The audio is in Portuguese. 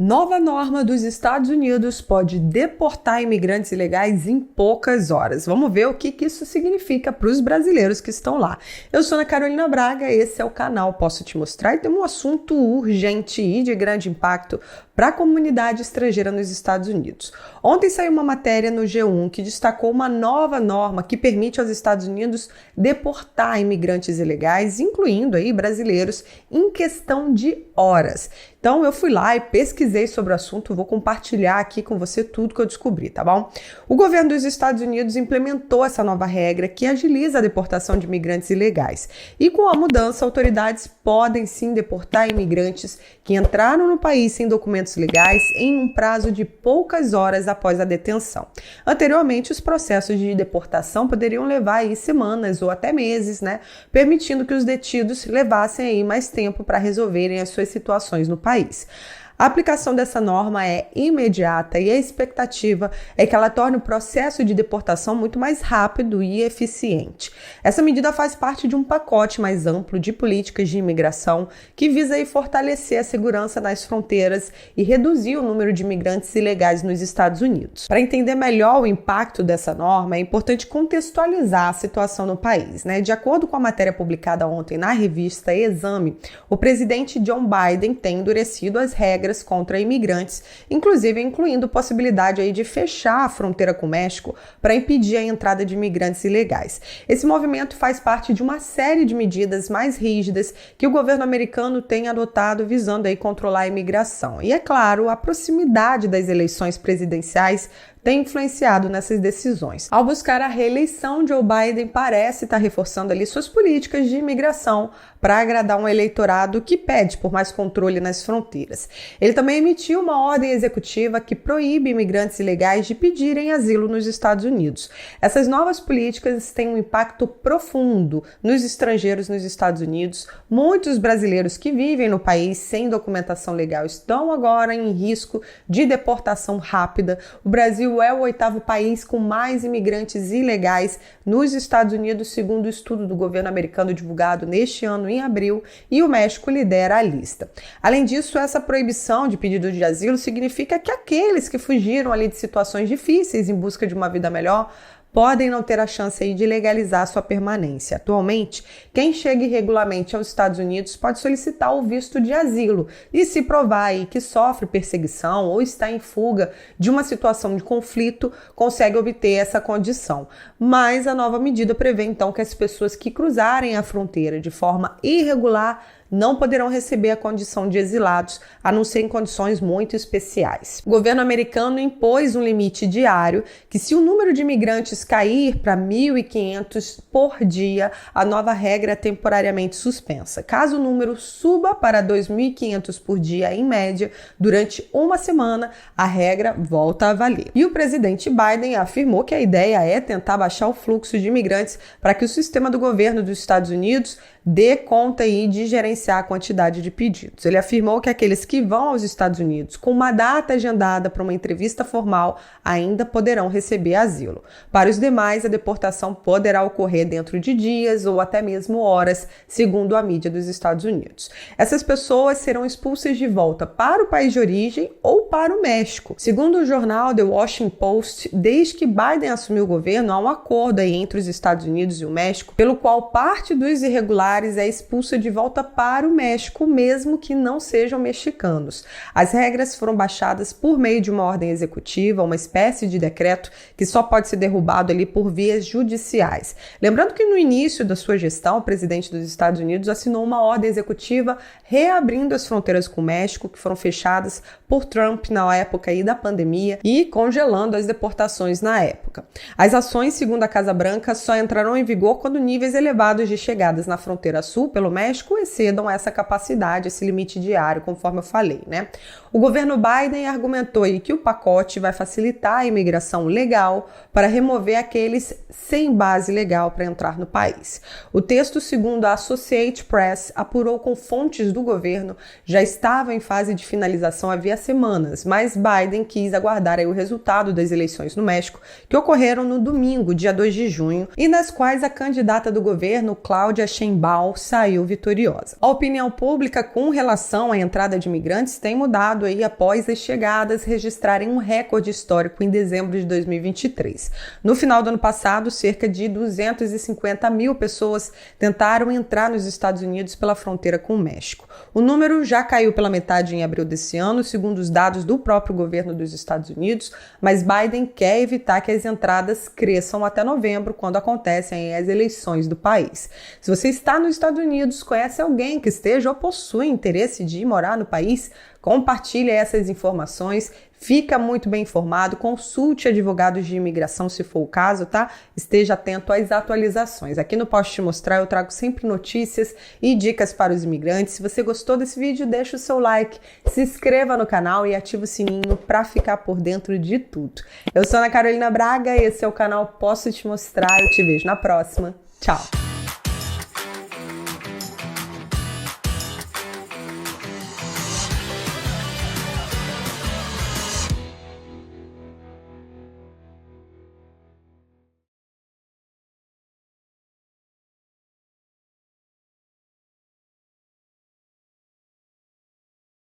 Nova norma dos Estados Unidos pode deportar imigrantes ilegais em poucas horas. Vamos ver o que isso significa para os brasileiros que estão lá. Eu sou Ana Carolina Braga, esse é o canal Posso Te Mostrar e tem um assunto urgente e de grande impacto para a comunidade estrangeira nos Estados Unidos. Ontem saiu uma matéria no G1 que destacou uma nova norma que permite aos Estados Unidos deportar imigrantes ilegais, incluindo aí brasileiros, em questão de horas. Então eu fui lá e pesquisei sobre o assunto, vou compartilhar aqui com você tudo que eu descobri, tá bom? O governo dos Estados Unidos implementou essa nova regra que agiliza a deportação de imigrantes ilegais. E com a mudança, autoridades podem sim deportar imigrantes que entraram no país sem documentos legais em um prazo de poucas horas após a detenção. Anteriormente, os processos de deportação poderiam levar aí semanas ou até meses, permitindo que os detidos levassem aí mais tempo para resolverem as suas situações no país. A aplicação dessa norma é imediata e a expectativa é que ela torne o processo de deportação muito mais rápido e eficiente. Essa medida faz parte de um pacote mais amplo de políticas de imigração que visa aí fortalecer a segurança nas fronteiras e reduzir o número de imigrantes ilegais nos Estados Unidos. Para entender melhor o impacto dessa norma, é importante contextualizar a situação no país. De acordo com a matéria publicada ontem na revista Exame, o presidente Joe Biden tem endurecido as regras contra imigrantes, incluindo possibilidade aí de fechar a fronteira com o México para impedir a entrada de imigrantes ilegais. Esse movimento faz parte de uma série de medidas mais rígidas que o governo americano tem adotado visando aí controlar a imigração. E é claro, a proximidade das eleições presidenciais tem influenciado nessas decisões. Ao buscar a reeleição, Joe Biden parece estar reforçando ali suas políticas de imigração para agradar um eleitorado que pede por mais controle nas fronteiras. Ele também emitiu uma ordem executiva que proíbe imigrantes ilegais de pedirem asilo nos Estados Unidos. Essas novas políticas têm um impacto profundo nos estrangeiros nos Estados Unidos. Muitos brasileiros que vivem no país sem documentação legal estão agora em risco de deportação rápida. O Brasil é o 8º país com mais imigrantes ilegais nos Estados Unidos, segundo o estudo do governo americano divulgado neste ano, em abril, e o México lidera a lista. Além disso, essa proibição de pedido de asilo significa que aqueles que fugiram ali de situações difíceis em busca de uma vida melhor podem não ter a chance aí de legalizar sua permanência. Atualmente, quem chega irregularmente aos Estados Unidos pode solicitar o visto de asilo e se provar aí que sofre perseguição ou está em fuga de uma situação de conflito, consegue obter essa condição. Mas a nova medida prevê então que as pessoas que cruzarem a fronteira de forma irregular não poderão receber a condição de exilados, a não ser em condições muito especiais. O governo americano impôs um limite diário que, se o número de imigrantes cair para 1.500 por dia, a nova regra é temporariamente suspensa. Caso o número suba para 2.500 por dia em média, durante uma semana, a regra volta a valer. E o presidente Biden afirmou que a ideia é tentar baixar o fluxo de imigrantes para que o sistema do governo dos Estados Unidos dê conta aí de gerenciar a quantidade de pedidos. Ele afirmou que aqueles que vão aos Estados Unidos com uma data agendada para uma entrevista formal ainda poderão receber asilo. Para os demais, a deportação poderá ocorrer dentro de dias ou até mesmo horas, segundo a mídia dos Estados Unidos. Essas pessoas serão expulsas de volta para o país de origem ou para o México. Segundo o jornal The Washington Post, desde que Biden assumiu o governo, há um acordo aí entre os Estados Unidos e o México, pelo qual parte dos irregulares é expulsa de volta para o México, mesmo que não sejam mexicanos. As regras foram baixadas por meio de uma ordem executiva, uma espécie de decreto que só pode ser derrubado ali por vias judiciais. Lembrando que no início da sua gestão, o presidente dos Estados Unidos assinou uma ordem executiva reabrindo as fronteiras com o México, que foram fechadas por Trump na época aí da pandemia, e congelando as deportações na época. As ações, segundo a Casa Branca, só entrarão em vigor quando níveis elevados de chegadas na fronteira sul pelo México excedam essa capacidade, esse limite diário, conforme eu falei, O governo Biden argumentou aí que o pacote vai facilitar a imigração legal para remover aqueles sem base legal para entrar no país. O texto, segundo a Associated Press, apurou com fontes do governo, já estava em fase de finalização havia semanas, mas Biden quis aguardar aí o resultado das eleições no México, que ocorreram no domingo, dia 2 de junho, e nas quais a candidata do governo, Claudia Sheinbaum, global saiu vitoriosa. A opinião pública com relação à entrada de imigrantes tem mudado aí após as chegadas registrarem um recorde histórico em dezembro de 2023. No final do ano passado, cerca de 250 mil pessoas tentaram entrar nos Estados Unidos pela fronteira com o México. O número já caiu pela metade em abril desse ano, segundo os dados do próprio governo dos Estados Unidos, mas Biden quer evitar que as entradas cresçam até novembro, quando acontecem as eleições do país. Se você está nos Estados Unidos, conhece alguém que esteja ou possui interesse de morar no país, compartilhe essas informações, fica muito bem informado, consulte advogados de imigração se for o caso, tá? Esteja atento às atualizações. Aqui no Posso Te Mostrar eu trago sempre notícias e dicas para os imigrantes. Se você gostou desse vídeo, deixa o seu like, se inscreva no canal e ativa o sininho para ficar por dentro de tudo. Eu sou Ana Carolina Braga, esse é o canal Posso Te Mostrar, eu te vejo na próxima. Tchau!